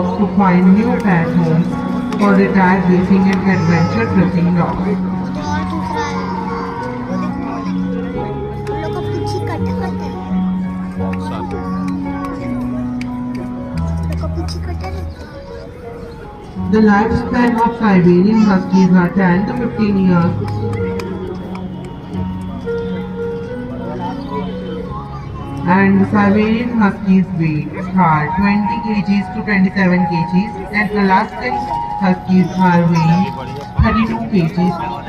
to find new pet homes for retired racing and adventure trucking dogs. और दूसरा है वो देखो हम लोग का कुछ इकट्ठा करते हैं हम लोग का कुछ इकट्ठा करते हैं The lifespan of Siberian Huskies are 10 to 15 years, and Siberian Huskies weight are 20 kgs to 27 kgs, and Alaskan Huskies are weighing 32 kgs.